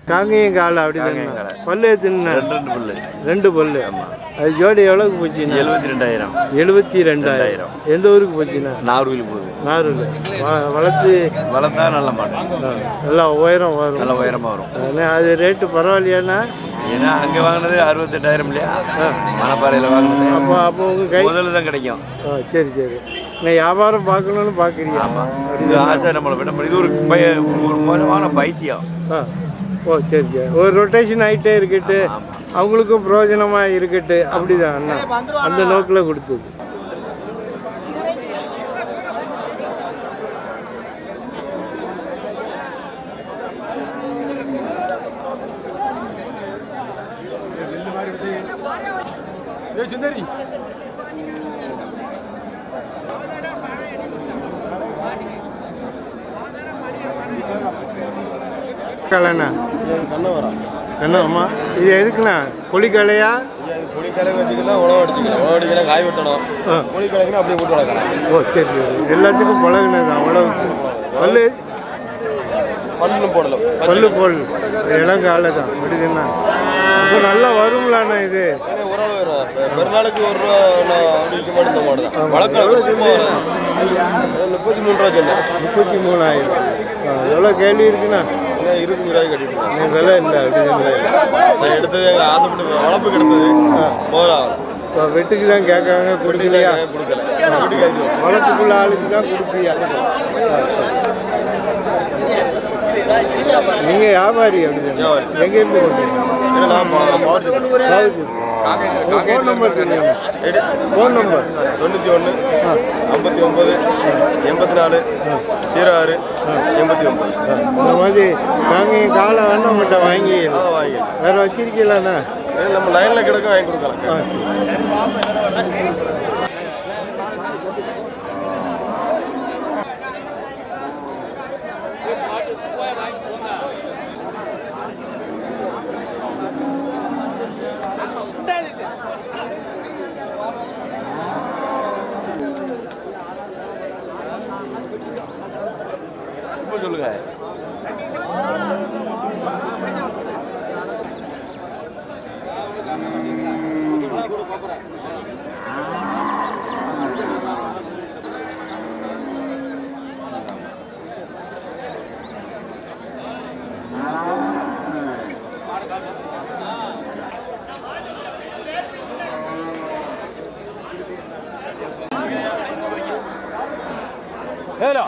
காங்கேயம் காலை அப்படிதான். பல்லு எத்தனை? ரெண்டு பல்லு. அது ஜோடி எவ்வளோக்கு போச்சுன்னா? 72,000. 72,000. எந்த ஊருக்கு போச்சுன்னா? நாகர்கோவில் போகுது. நாகர்கோவில் வளர்த்தா நல்ல மாட்டோம். நல்லா உயரம் வரும். நல்ல உயரமாக வரும். அது ரேட்டு பரவாயில்லையாண்ணா? ஏன்னா அங்கே வாங்கினது 68,000 இல்லையா? மணப்பாறையில் வாங்கினது. அப்போ உங்கள் கை முதல்ல தான் கிடைக்கும். சரி சரி. நான் வியாபாரம் பார்க்கணுன்னு பார்க்குறீங்க. ஆமாம், இது ஆசை நம்மளை விட. இது ஒரு மோசமான பைத்தியம். ஓ சரி சரி. ஒரு ரொட்டேஷன் ஆகிட்டே இருக்கட்டு, அவங்களுக்கும் பிரயோஜனமாக இருக்கட்டு, அப்படிதான் அண்ணா அந்த நோக்கில் கொடுத்தது. சுந்தரி கலைண்ணா கண்ணம்மா, இது எதுக்குண்ணா? புளிக்கலையா? புளிக்கலை வச்சுக்கலாம், உழவு அடிச்சுக்கலாம். உழவு அடிக்கலாம், காய் வெட்டணும். புளிக்கலைக்குன்னா அப்படியே போட்டு வளர்க்கலாம். ஓ சரி சரி. எல்லாத்துக்கும் பழகுனதான் உழவுக்கு. பல்லு பல்லும் போடல, பல்லு போடல, இளங்கால தான் முடியுதுண்ணா. இப்போ நல்லா வரும்லாண்ணா இது? ஓரளவு வரும். பெருநாளுக்கு 1 ரூபா அப்படி இருக்க மாட்டேன். இந்த மாடு தான் வளர்க்கலாம். சும்மா 33 ரூபா சொன்னேன். 33,000. எவ்வளோ கேள்வி இருக்குண்ணா? 20 ரூபாய்க்கு கட்டிட்டு விலை இல்லை அப்படிதான். நான் எடுத்தது எங்கள் ஆசைப்பட்டு வளர்ப்பு கிடந்தது. வெட்டுக்கு தான் கேட்காங்க, கொடுக்கலையா? கொடுக்கல. வளர்த்துக்குள்ள ஆளுக்கு தான் கொடுப்பியா? நீங்க வியாபாரி அப்படிதான். எங்கேருந்து ஃபோன் நம்பர் தெரியும்? Phone number 91 59 84 06 89. இந்த மாதிரி நாங்கள் காலை வேணா உங்கள்கிட்ட வாங்கி வேற வச்சிருக்கீங்களாண்ணா? நம்ம லைனில் கிடக்க வாங்கி கொடுக்கலாம். சொல்லுங்க. Hello.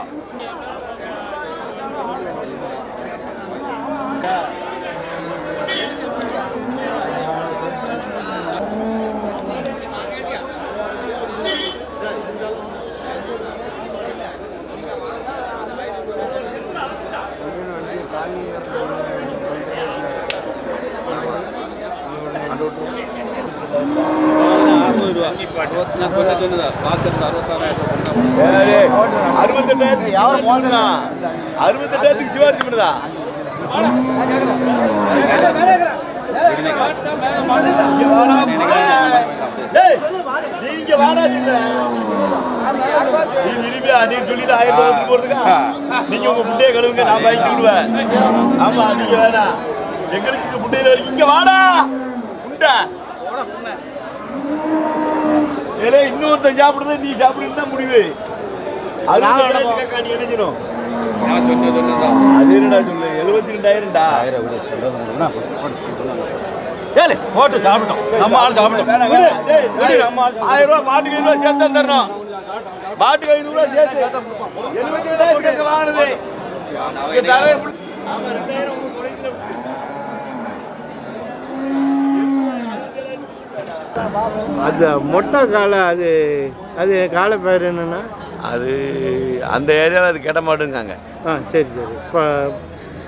நீங்க உங்க முட்டையை கழுவுங்க, நான் வாங்கி விடுவேன். ஆமா, நீங்க வேணா எங்களுக்கு முட்டையில இங்க வாடா முட்டை. ஏலே இன்னொருத்தன் சாப்பிடுறது நீ சாப்பிடுறது தான் முடிவு. அது நினைச்சிடும். அது என்னடா சொல்லு? 72,000டா. ஏலே போட்டு சாப்பிட்டோம். நம்ம ஆள் சாப்பிட்டோம். 1000 ரூபாய் மாட்டுக்கு 500 ரூபாய் சேர்த்து தரணும். மாட்டுக்கு 500 ரூபாய் சேர்த்து 72,000 வாங்கினது. அந்த மொட்டை காளை அது அது காளை பேர் என்னன்னா? அது அந்த ஏரியாவில் அது கெட்ட மாட்டுங்காங்க. சரி சரி.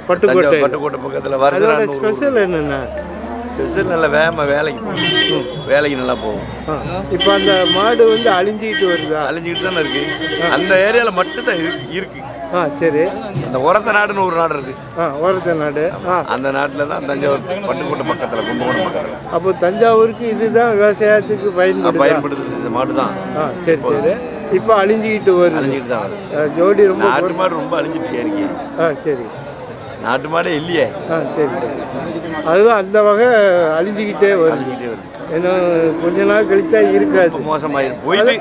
பட்டுக்கோட்டை பக்கத்தில் வருஷம். ஸ்பெஷல் என்னென்னா? ஸ்பெஷல் நல்ல வேலைக்கு நல்லா போகும். இப்போ அந்த மாடு வந்து அழிஞ்சிக்கிட்டு வருதா? அழிஞ்சிக்கிட்டு தானே இருக்கு. அந்த ஏரியாவில் மட்டும்தான் இருக்கு. சரி. இந்த ஒரத்த நாடுன்னு ஒரு நாடு இருக்கு. ஒரத்த நாடு. அந்த நாட்டில் தான் தஞ்சாவூர் பட்டுக்கோட்டை பக்கத்தில் கும்பகோணம் பக்கத்தில். அப்போ தஞ்சாவூருக்கு இதுதான் விவசாயத்துக்கு பயன்படுது இந்த மாடு தான். சரி சரி. இப்போ அழிஞ்சிக்கிட்டு வருது. அழிஞ்சிக்கிட்டு தான் வருது. ஜோடி ரொம்ப நாட்டு மாடு ரொம்ப அழிஞ்சிட்டே இருக்கேன். சரி. நாட்டு மாடே இல்லையே. சரி. அதுதான் அந்த வகை அழிஞ்சிக்கிட்டே வருது. ஏன்னா கொஞ்ச நாள் கழிச்சா இருக்காது. மோசமாயிரும் போயிட்டு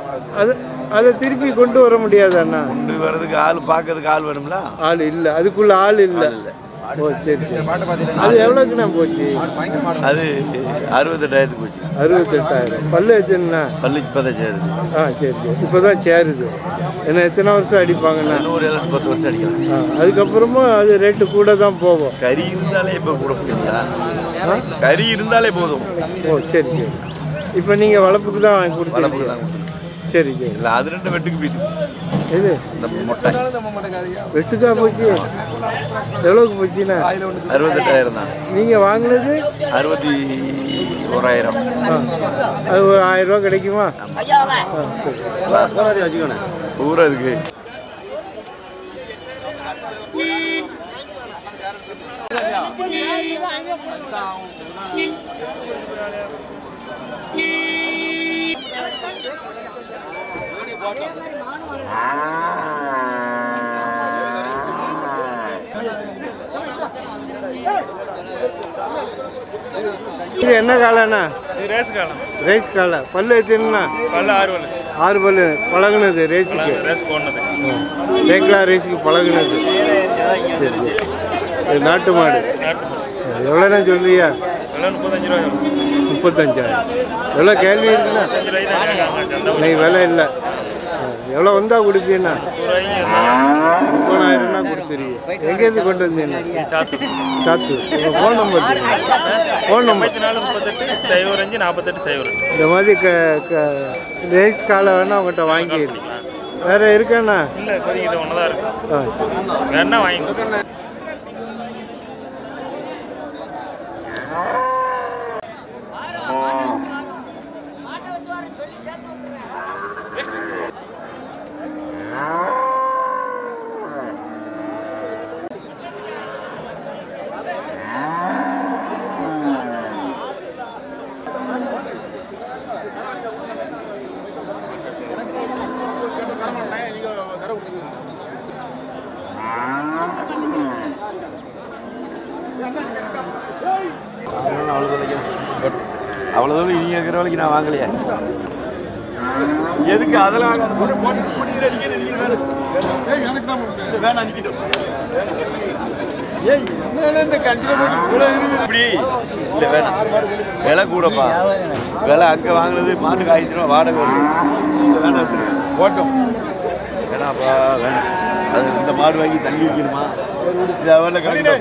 அதை திருப்பி கொண்டு வர முடியாது அண்ணா. கொண்டு வர்றதுக்கு ஆள் பார்க்கறதுக்கு ஆள் வேணும்ல. ஆள் இல்லை, அதுக்குள்ள ஆள் இல்லை. ஓ சரி சரி. அது எவ்வளோக்குண்ணா போச்சு? அது 68,000 போச்சு. 68,000. பல்லு வச்சுண்ணா? பல்லு இப்போதான் சேருது. சரி சரி. இப்போ தான் சேருது. ஏன்னா எத்தனை வருஷம் அடிப்பாங்கண்ணா? 10 வருஷம் அடிக்கலாம். அதுக்கப்புறமா அது ரேட்டு கூட தான் போகும். கறி இருந்தாலே இப்போ கூட போகுங்களா? கறி இருந்தாலே போதும். ஓ சரி சரி. இப்போ நீங்கள் வளர்ப்புக்கு தான் வாங்கி கொடுத்தீங்க? சரி சரி. இல்லை அது 2 வெட்டுக்கு போயிட்டு. இது இந்த மொட்டை வெட்டுக்கா போச்சு? எவ்வளோக்கு போச்சுண்ணா? 68,000 தான். நீங்கள் வாங்கினது 61,000. அது ஒரு 1000 ரூபா கிடைக்குமா? வச்சுக்கோண்ணே பூரா இருக்கு. இது என்ன காலைண்ணா? ரேஸ் காலம். ரேஸ் காலை. பல்லு எத்தனைண்ணா? பல்லு 6 பல்லு. 6 பல்லு. பழகுனது ரேஸுக்கு? ரேஸ் போனது. ரேக்லா ரேஸுக்கு பழகுனது. சரி. இது நாட்டு மாடு. எவ்வளோண்ணா சொல்றியா? 35 ரூபா. 35,000. எவ்வளோ கேள்வி இருக்குண்ணா? இன்னைக்கு விலை இல்லை. எவ்வளோ வந்தால் கொடுப்பீண்ணா? 30,000னா கொடுத்துருவீங்க. எங்கேருந்து கொண்டு வந்தீங்கண்ணா? சாத்தூர். உங்கள் ஃபோன் நம்பர்? ஃபோன் நம்பர் 9438 இந்த மாதிரி ரேஸ் காலை வேணா உங்கள்கிட்ட வாங்கிடுங்க. வேறு இருக்காண்ணா? இல்லை, இப்போதைக்கு இது ஒன்று தான் இருக்கு. வேணா வாங்கிக்கோ. அவ்வளோ தூரம் இனி இருக்கிற வேலைக்கு நான் வாங்கலையே. எதுக்கு அதெல்லாம் வேணாம் இப்படி இல்லை வேணாம். விலை கூடப்பா. விலை அங்கே வாங்கினது மாட்டுக்கு 1000 ரூபா வாடகை வருது. வேணாம் ஓட்டம் வேணாப்பா வேணாம். அது இந்த மாடு வாங்கி தள்ளி வைக்கணுமா? இது அவரில் கண்டிப்பாக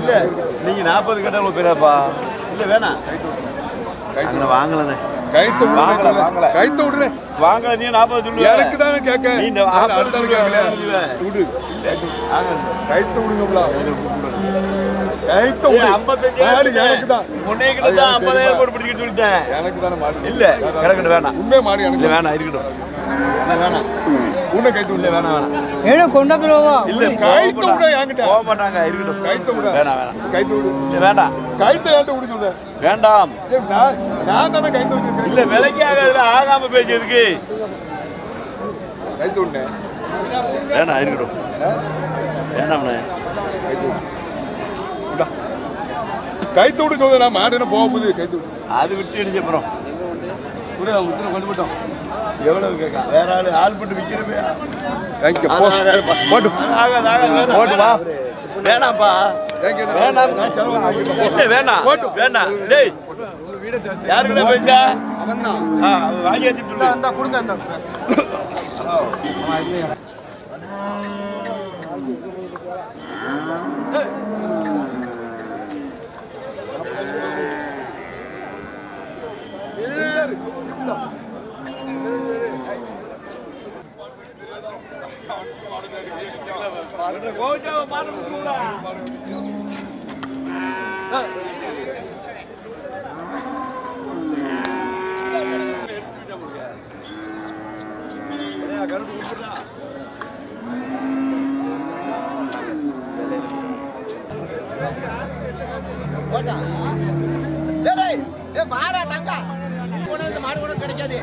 இல்லை. நீங்கள் 40 கேட்டால் உங்களுக்கு பேராப்பா. இல்லை வேணாம். அங்கே வாங்கலண்ணே. கைத்து விடுற வாங்க. நீ 40 சொல்லு. எனக்கு தானே கேட்க. நீ அடுத்தாலும் கேட்கல. விடு கைத்து விடுங்களா? கைத்து விடு. 55 எனக்கு தான். முன்னைக்கு தான் 50,000 போட்டு பிடிக்கிட்டு சொல்லிட்டேன். எனக்கு தானே மாடு. இல்லை கிடக்கட்டும். வேணாம். உண்மை மாடு எனக்கு வேணாம். இருக்கட்டும். வேணாம். உன்னை கைத்து விடல. வேணாம் ஏன்னா கொண்டா போவா? இல்லை கைத்து விட என்கிட்ட போக மாட்டாங்க. இருக்கட்டும். கைத்து விட. வேணாம். கைத்து விடு. இல்லை வேண்டாம். கைத்து ஏன்ட்ட விடு சொல்ற? வேண்டாம். நான் தானே கைத்து விட்டு. இல்லை விலைக்கு ஆகாது. ஆகாம பேசுறதுக்கு கைத்து விடுனே. வேணாம். இருக்கட்டும். வேணாம்ண்ணே. கைத்து விடு. கைத்து விடு சொல்ற. நான் மாடு போக போகுது. கைத்து விடு. அது விட்டு அடிச்ச அப்புறம் கூட உத்தர கொண்டு போட்டோம். எவ்வளவு கேட்க? வேற ஆள் போட்டு விற்கிறப்ப வேணாம்ப்பா. வேணாம் வேணாம். டேய் யாருக்கிட்ட பேசா வாங்கி வச்சுட்டு கொடுங்க. மாடு கூட கிடைக்காது.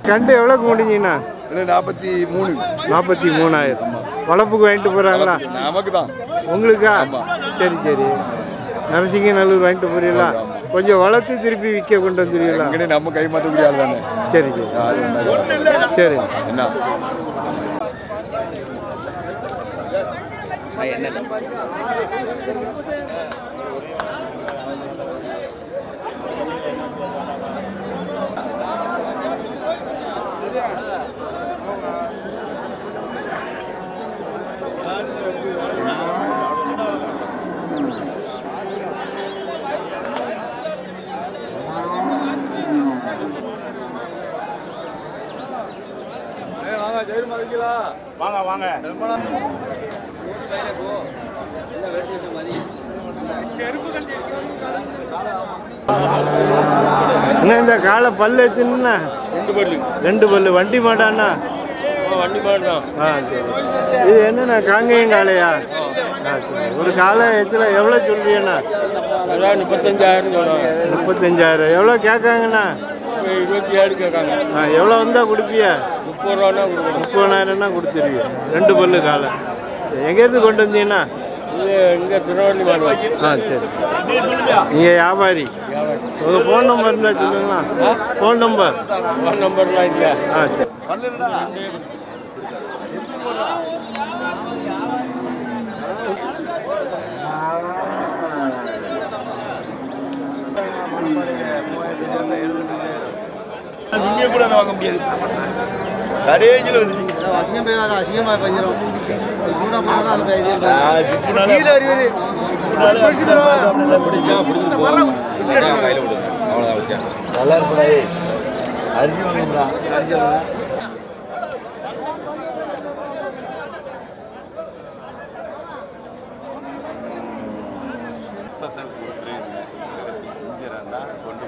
கண்டு எவ்வளோக்கு முடிஞ்சீங்கண்ணா? 43. 43,000. வளர்ப்புக்கு வாங்கிட்டு போகிறாங்களா? நமக்கு தான். உங்களுக்கா? சரி சரி. நரசிங்கநல்லூர் வாங்கிட்டு போறீங்களா? கொஞ்சம் வளர்த்து திருப்பி விற்க கொண்டு வந்துடுவீங்களா? நம்ம கை மாற்ற முடியாது தானே. சரி சரி சரி. என்ன வாங்க வாங்க. என்ன இந்த காலை பல்லு வச்சுன்னா? 2 பல்லு. 2 பல்லு. வண்டி மாடாண்ணா? வண்டி மாடு தான். சரி. இது என்னண்ணா காங்கேயம் காளையா? சரி. ஒரு காலை எத்தனை எவ்வளோ சொல்றீங்கண்ணா? 35,000 சொல்லுவாங்க. 35,000. எவ்வளோ கேட்காங்கண்ணா? 27 கேட்காங்க. எவ்வளோ வந்தால் கொடுப்பிய? 30 ரூபான்னா கொடுக்கணும். 30,000னா கொடுத்துருவிய. 2 பல்லு காலை. எங்கேருந்து கொண்டு வந்தீங்கன்னா? இங்கே திருநெல்வேலி மாடு. சரி. நீங்கள் வியாபாரி? உங்கள் ஃபோன் நம்பர் இருந்தால் சொல்லுங்களா? Phone number? ஃபோன் நம்பர்லாம் இல்லை. சரி. இங்கே கூட வாங்க முடியாது. கரேஜில் வந்துச்சு. அசிங்கமாக பெஞ்சிடும். சூடாக போனால் அது பெய்யுது. நல்லா இருப்பா. அரிசி வாங்குறா. கொண்டு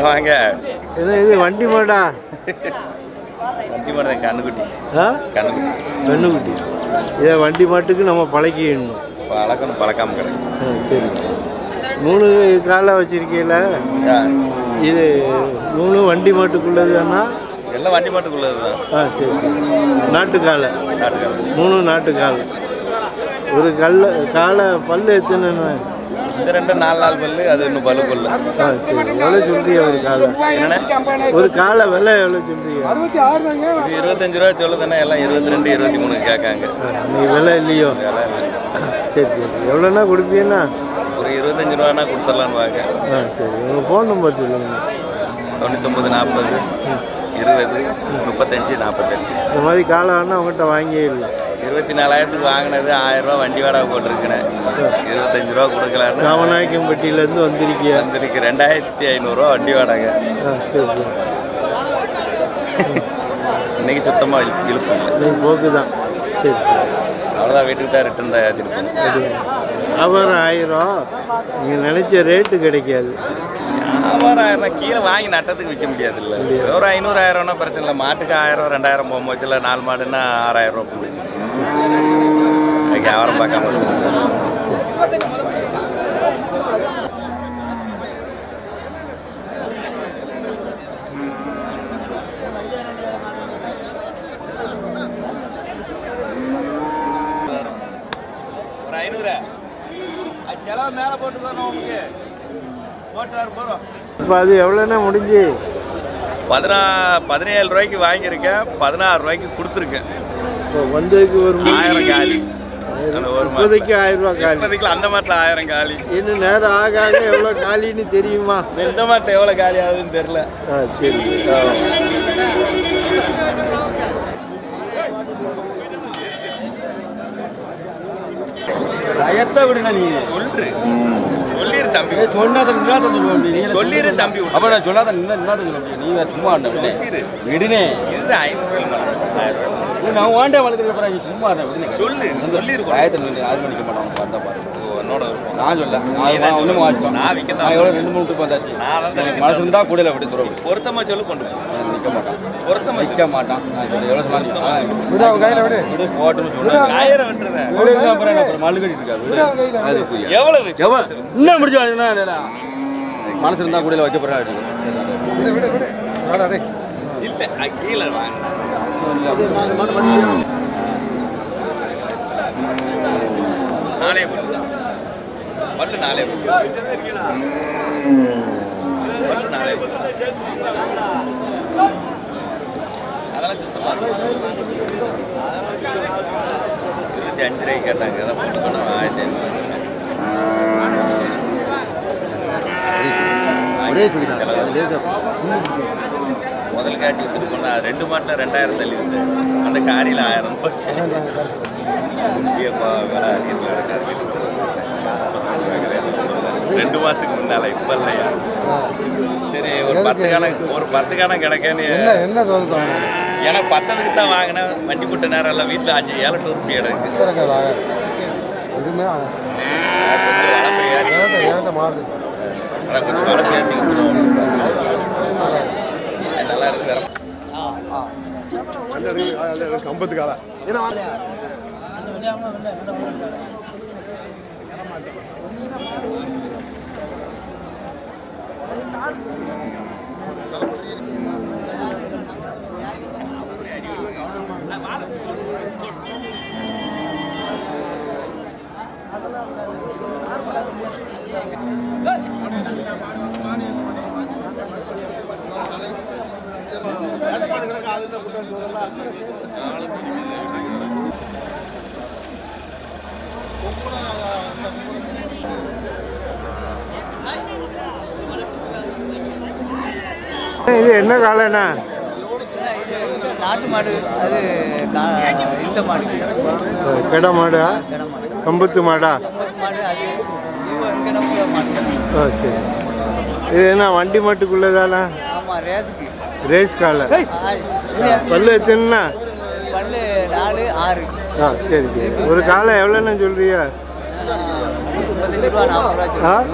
போய் வாங்க. இது வண்டி மாடா? வண்டி மாடு தான். கண்ணுக்குட்டி. கண்ணுக்குட்டி. இதை வண்டி மாட்டுக்கு நம்ம பழக்கிடணும். பழக்கணும். பழக்காம கிடைக்கும். சரி. 3 காலை வச்சிருக்கீங்களா? இது 3 வண்டி மாட்டுக்குள்ளது தானா? எல்லாம் வண்டி மாட்டுக்குள்ளது தான். சரி. நாட்டுக்காலை. 3 நாட்டுக்காலை. ஒரு காலை பல்லு எத்தனை? இது 2 4 பல்லு. அது இன்னும் பல்லு பல்லு. சரி. எவ்வளோ சொல்றீங்க ஒரு காலை? ஒரு காலை விலை எவ்வளோ சொல்றீங்க? 25 ரூபா சொல்லுதுன்னா எல்லாம் 22 23 கேட்காங்க. நீ விலை இல்லையோ? சரி சரி. எவ்வளோண்ணா கொடுப்பீங்கன்னா? ஒரு 25 ரூபானா கொடுத்துடலான்னு வாங்க. சரி. உங்கள் ஃபோன் நம்பர் சொல்லுங்க. 99 40 20 35 48. இந்த மாதிரி காலை ஆனால் அவங்ககிட்ட வாங்கியே இல்லை. 24,000க்கு வாங்கினது 1000 ரூபா வண்டி வாடகை போட்டிருக்கேன். 25 ரூபா கொடுக்கலான்னு காமநாயக்கம்பட்டியிலேருந்து வந்திருக்கு. 2500 ரூபா வண்டி வாடகை. சரி சரி. இன்னைக்கு சுத்தமாக இழுப்பு இல்லை. போக்கு தான். சரி சரி. அவ்வளோதான். வீட்டுக்கு தான் ரிட்டர்ன் தான் ஏற்றிருக்கோம். வியாபாரம் 1000. நீங்கள் நினைச்ச ரேட்டு கிடைக்காது. வியாபாரம் 1000 கீழே வாங்கி நட்டத்துக்கு விற்க முடியாது. இல்லை ஒரு 500 1000 பிரச்சனை இல்லை. மாட்டுக்கு 1000 2000 போகும்போது இல்லை. 4 மாடுன்னா 6000 ரூபா முடிஞ்சிச்சு. அதுக்கு வியாபாரம் பார்க்காம இப்போ அது எவ்வளோண்ணா முடிஞ்சு? 17 ரூபாய்க்கு வாங்கியிருக்கேன், 16 ரூபாய்க்கு கொடுத்துருக்கேன். இப்போ வந்ததுக்கு ஒரு 1000 காலி. இப்போதைக்கு 1000 ரூபா காலி. இப்போதைக்கு அந்த மாட்டில் 1000 காலி. இன்னும் நேரம் ஆக ஆக எவ்வளோ காலின்னு தெரியுமா? இந்த மாட்டில் எவ்வளோ காலி ஆகுதுன்னு தெரியல. சரி. எத்த விடுங்க நீ சொல்லிரு தம்பி, சொன்னாத சொல்லிரு தம்பி. அப்ப நான் சொல்லாத நீ சும்மா விடுனே. இதுதான் 500 நான் வாண்டே வளர்க்குற சும்மா சொல்லு சொல்லிருக்கோம். அது பண்ணிக்க மாட்டோம் பார்த்தா பாரு. என்னோட நான் சொல்ல ஒன்றும் மாட்டோம். நான் விற்க நான் எவ்வளோ 2-3 ட்ரிப் வந்தாச்சு. மனசு இருந்தா கூட அப்படி தூரம் பொருத்தமா சொல்லு கொண்டு நிற்க மாட்டான். பொருத்தமா நிற்க மாட்டான். நான் சொல்லி எவ்வளோ சொன்னாங்க விடு போட்டுன்னு சொன்னேன். 1000 விட்டுறேன். அப்புறம் மல்லு கட்டிட்டு இருக்காரு. அது எவ்வளவு இன்னும் முடிச்சு மனசு இருந்தா கூட வைக்க போறாரு. இல்ல கீழே வாங்க. நாளே பல்லு நாளே அதெல்லாம் சுத்தமா 25 ரூபாய்க்கு கேட்டாங்க. அதான் போட்டு போனோம் 1500. முதல் காட்சி வித்துட்டு போனா 2 மாட்டில் 2000 தள்ளி இருந்து அந்த காரியில் 1000 போச்சு. விலை 2 மாசத்துக்கு முன்னால இப்ப இல்லையா? சரி ஒரு 10 கணம் கிடைக்கன்னு என்ன தோல்வி? எனக்கு 10க்கு தான் வாங்கினேன். வண்டி போட்ட நேரம் எல்லாம் வீட்டில் 5-7 டூர் ரூபாய் எடுக்கு. கொஞ்சம் வளர்ப்பு ஏற்றி நல்லா இருக்கு. 50 காலம் இது என்ன காலைண்ணா? நாட்டு மாடு. அது இந்த மாடு கிட மாடா? கம்பத்து மாடா? மாடு அது மாடு. சரி. இது என்ன வண்டி மாட்டுக்குள்ளதானா? ஆமாம், ரேஸுக்கு. ரேஸ் காலை. பல்லு எத்தனைண்ணா? பல்லு 4, 6. சரி சரி. ஒரு காலை எவ்வளோண்ணா சொல்றியா? 35 ரூபா 40 ரூபா.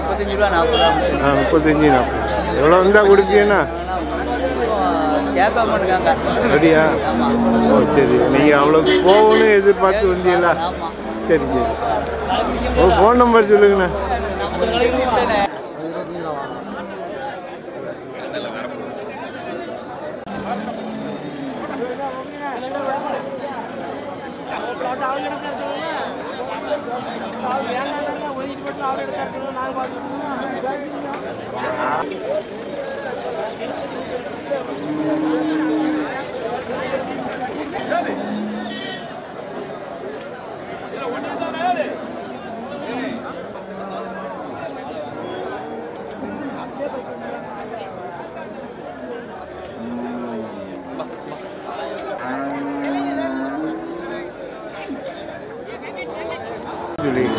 35 ரூபா 40 ரூபா. 35 40. எவ்வளோ இருந்தால் கொடுப்பீங்கண்ணா? கேட்க மாட்டேங்காங்க. அப்படியா? ஓ சரி. நீங்கள் அவ்வளோ போகணும்னு எதிர்பார்த்து வந்தீங்களா? சரி சரி. ஒரு ஃபோன் நம்பர் சொல்லுங்கண்ணா.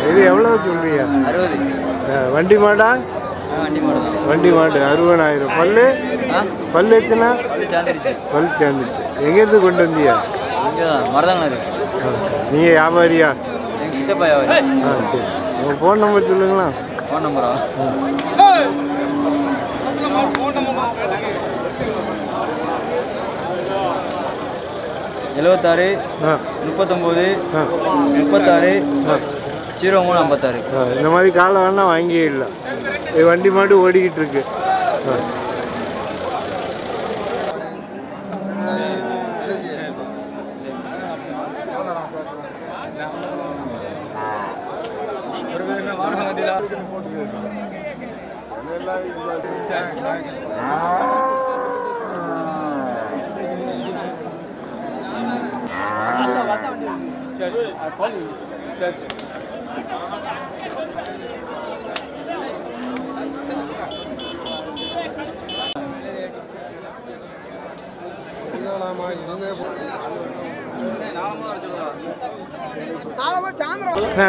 இது எவ்வளோ சொல்றீங்க? 60. வண்டி மாடா? வண்டி மாடு தான். வண்டி மாடு 60,000. பல்லு பல்லு எத்தனை? பல் சேர்ந்துச்சு. எங்கேருந்து கொண்டு வந்தியா? இங்கே மரதாங்க இருக்கு. நீங்கள் வியாபாரியா? எங்கள் சித்தப்பா வியாபாரி. சரி. உங்கள் ஃபோன் நம்பர் சொல்லுங்களா? ஃபோன் நம்பரா? 76 39 36 0356. இந்த மாதிரி காலை வேணா வாங்கியே இல்லை. வண்டி மாடு ஓடிக்கிட்டு இருக்கு.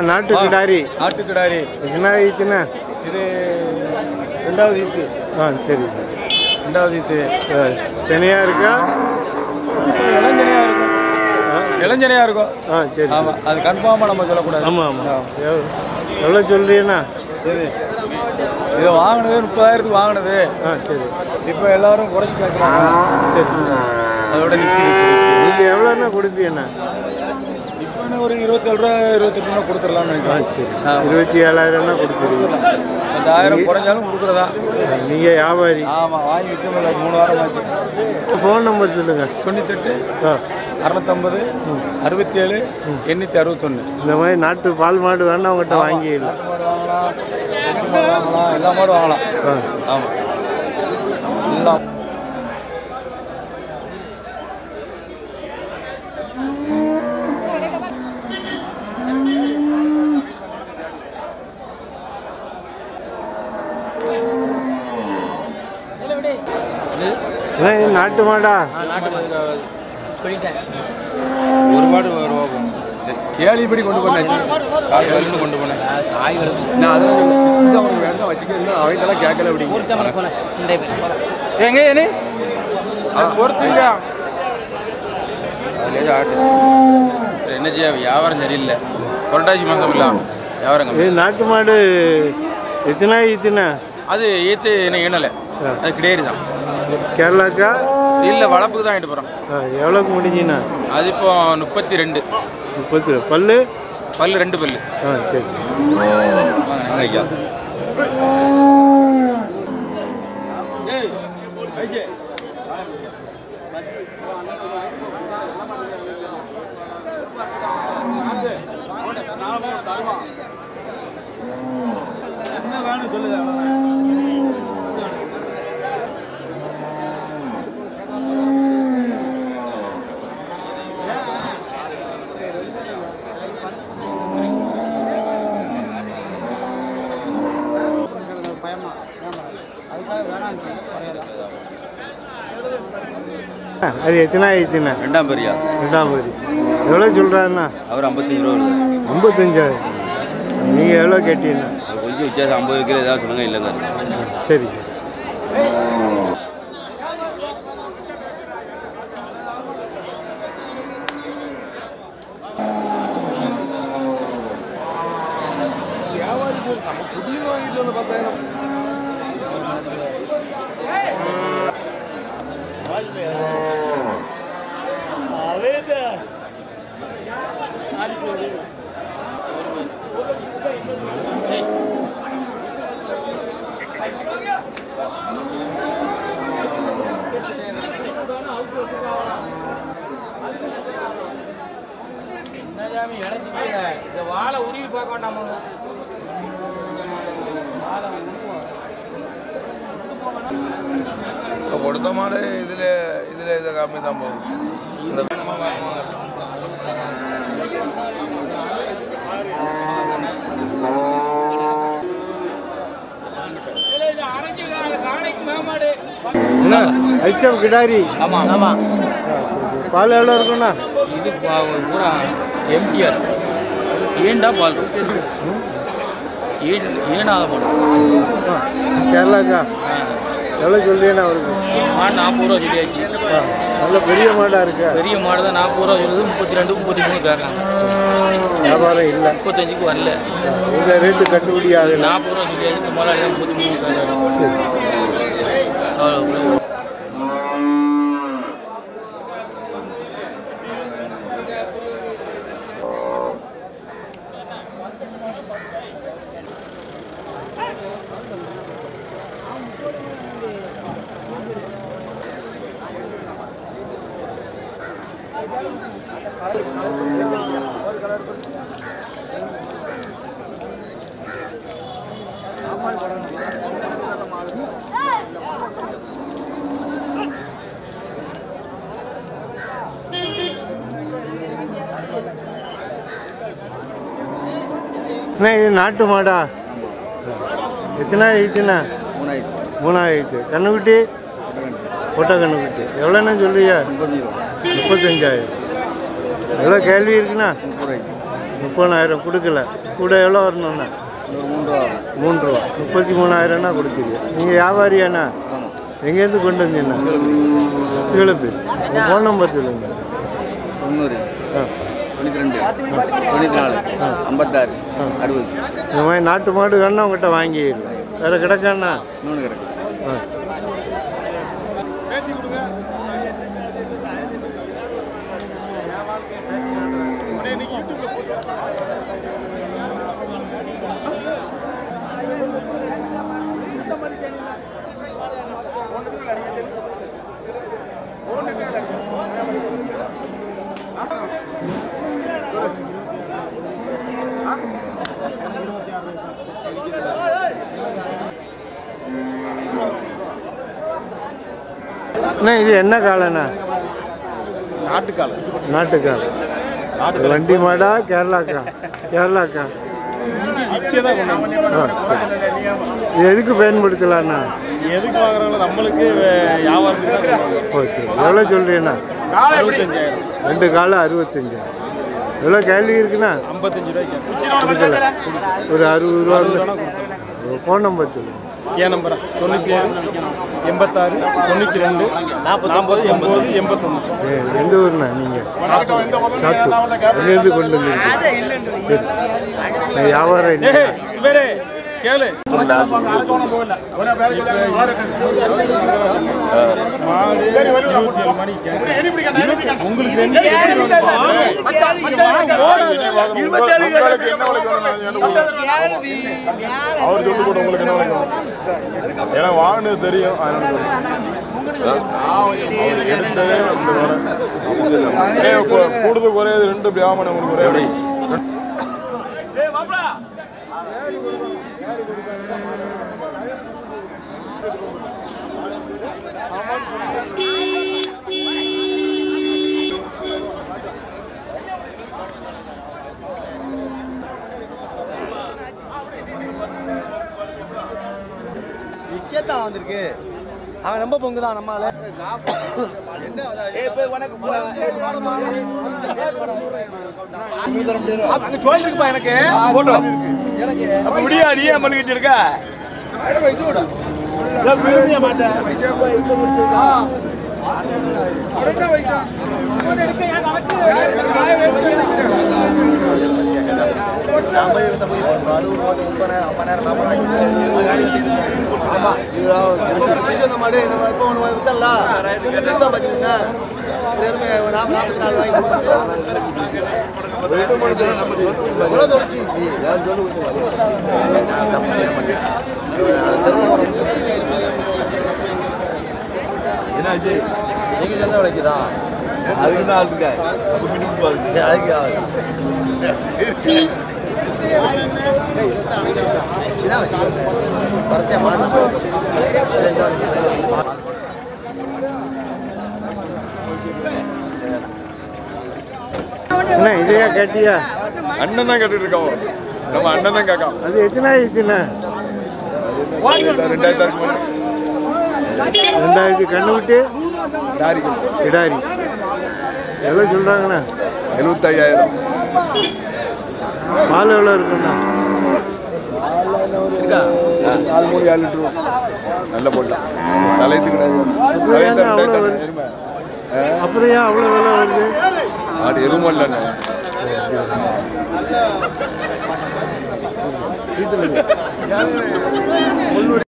நாட்டு கிடாரி நாட்டு கிடாரி என்ன ஈத்துண்ணா? இது 2வது ஈத்து. சரி 2வது ஈத்து. தனியா இருக்கா? இளஞ்சனையா இருக்கும். இளஞ்சனையா இருக்கும். சரி. ஆமாம், அது கன்ஃபார்மாக நம்ம சொல்லக்கூடாது. ஆமாம் ஆமாம். எவ்வளோ சொல்றீங்கண்ணா? சரி, இதை வாங்கினது 30,000க்கு வாங்கினது. சரி. இப்போ எல்லாரும் குறைச்சி கேட்குறாங்க. சரி. அதோட நிற்கி நீங்கள் எவ்வளோண்ணா கொடுப்பீங்கண்ணா? இப்போ ஒரு 27 ரூபா 28 ரூபா கொடுத்துடலாம்னு நினைக்கிறேன். சரி. 27,000 கொடுத்துருவீங்க. 1000 குறைஞ்சாலும் கொடுக்குறதா? நீங்கள் வியாபாரி? ஆமாம், வாங்கி விற்க 3 வாரம் ஆச்சு. ஃபோன் நம்பர் சொல்லுங்கள். 98 650 67 861. இந்த மாதிரி நாட்டு பால் மாடு வேணா அவங்ககிட்ட வாங்கிடலாம். வாங்கலாம், எல்லா மாடும் வாங்கலாம். ஆமாம், எல்லாம். நாட்டு மாடா? ஒரு மாடு கேள்விப்படி கொண்டு போனாச்சு. காய்கறின்னு கொண்டு போனேன். நான் அதெல்லாம் அவங்க வேண்டாம் வச்சுக்கிறேன். அவங்கெல்லாம் கேட்கல. அப்படி எங்க ஏனே பொறுத்துங்க. ஆட்டு என்ன செய்ய, வியாபாரம் சரியில்லை. புரட்டாசி மாதம் இல்லை வியாபாரம். நாட்டு மாடு எத்தனை ஈத்துண்ணா? அது ஈத்து என்ன ஈனலை, அது கிடையாது தான். கேரளாக்கா? இல்லை, வளர்ப்புக்கு தான் ஆகிட்டு போகிறோம். எவ்வளோக்கு முடிஞ்சுண்ணா? அது இப்போ 32. 30. பல்லு? பல்லு 2 பல்லு. சரி. ஐயா என்ன வேணும் சொல்லுது. அது எத்தனை ஆயிடுச்சுண்ணா? 2ஆம் பெரியா. 2ஆம் பெரிய. எவ்வளோ சொல்கிறாருண்ணா? அவர் 55 ரூபா வருது. 55,000. நீங்கள் எவ்வளோ கேட்டீங்கண்ணா? கொஞ்சம் வித்தியாசம் 50 கிலோ ஏதாவது சொல்லுங்கள். இல்லைங்க. சரி. வாழை உருவி பார்க்க வேண்டாமா? கொடுத்த மாடு இதில் இதை கம்மி தான் போகும். என்ன ஐச்சம் கிடாரி? ஆமாம் ஆமாம். பால் எவ்வளோ இருக்குண்ணா? இது பூரா எம்டிஆர். ஏண்டா பால் ஏனாத பால். கேரளாக்கா? எவ்வளோ சொல்றீங்கண்ணா அவருக்கு? மாடு 40 ரூபா சொல்லியாச்சு. நல்ல பெரிய மாடாக இருக்கு. பெரிய மாடு தான் 40 ரூபா சொல்லுது. 32 33 கேட்குறாங்க. வியாபாரம் இல்லை. 35க்கு வரல. இந்த ரேட்டு கட்டுப்படி ஆகுது. 40 ரூபா சொல்லியாச்சு. முதலாளி 33 கேட்குறாங்க. அவ்வளோ. சாப்பாடு அண்ணா இது நாட்டு மாடா? எத்தனை ஆயிடுச்சுண்ணா? 3000. கண்ணுக்குட்டி? பொட்டை கண்ணுக்குட்டி. எவ்வளோண்ணா சொல்றியா? 35,000. எவ்வளோ கேள்வி இருக்குண்ணா? 30,000 கொடுக்கல. கூட எவ்வளோ வரணுண்ணா? 3 ரூபா. 33,000னா கொடுத்துருங்க. நீங்கள் வியாபாரியாண்ணா? எங்கேருந்து கொண்டு வந்தீங்கண்ணா? சிவலப்பு. ஃபோன் நம்பர் சொல்லுங்க. 90 92 94 56 60. இந்த மாதிரி நாட்டு மாடு வேணா உங்கள்கிட்ட வாங்கிடுறேன். வேறு கிடக்காண்ணா? இன்னொன்று கிடக்கு. அண்ணா இது என்ன காலண்ணா? நாட்டுக்காலம். நாட்டுக்கால். வண்டி மாடா? கேரளாக்கா? கேரளாக்கா. இது எதுக்கு பயன்படுத்தலாண்ணா? எதுக்கு வாங்குறாங்களோ நம்மளுக்கு வியாபாரத்துக்கு. ஓகே. எவ்வளோ சொல்கிறீண்ணா? 65,000. 2 காலம் 65. எவ்வளோ கேள்வி இருக்குண்ணா? 55 ரூபாய்க்கு கொடுக்கல. ஒரு 60 ரூபா. ஃபோன் நம்பர் சொல்லுங்கள். என் நம்பரா? 97 86 92 40 80 81. எந்த ஊர்ண்ணா நீங்கள்? சாத்தூர். அங்கேருந்து கொண்டு வந்துருக்கீங்க. சரி. வியாபாரம் இல்லை. கேளு. ஏன்னா வாங்கினது தெரியும். கூடுதல் குறையாது 2 வியாபாரம் ஒரே. விக்கெத்தான் வந்திருக்கு. அவன் ரொம்ப பொங்குதான் நம்மளால. அங்க சோயில் இருக்குப்பா எனக்கு. முடியா நீ பண்ணிக்கிட்டு இருக்க? மாட்டேன். மாடு இப்போ ஒன்று வித்தல பார்த்தீங்கன்னா 44 வாங்கி தொலைச்சி நீங்க சொல்ல விலைக்குதான். அதுக்கு தான் ஆளுங்க அண்ணா இதையா கேட்டியா? அண்ணன் தான் கேட்டுட்டு இருக்கோம். நம்ம அண்ணன் தான் கேட்காம. அது எத்தனை ஆயிடுச்சுண்ணா? 2000 கண்ணுக்குட்டி கிடாரி. எவ்வளோ சொல்கிறாங்கண்ணா? 75,000. பால் எவ்வளோ இருக்குண்ணா? 4-7 லிட்டர் நல்ல போட்டலாம். தலைத்து அப்புறம் ஏன் அவ்வளோ விலை வருது? ஆடு எதுவும் இல்லைண்ணே. முன்னூறு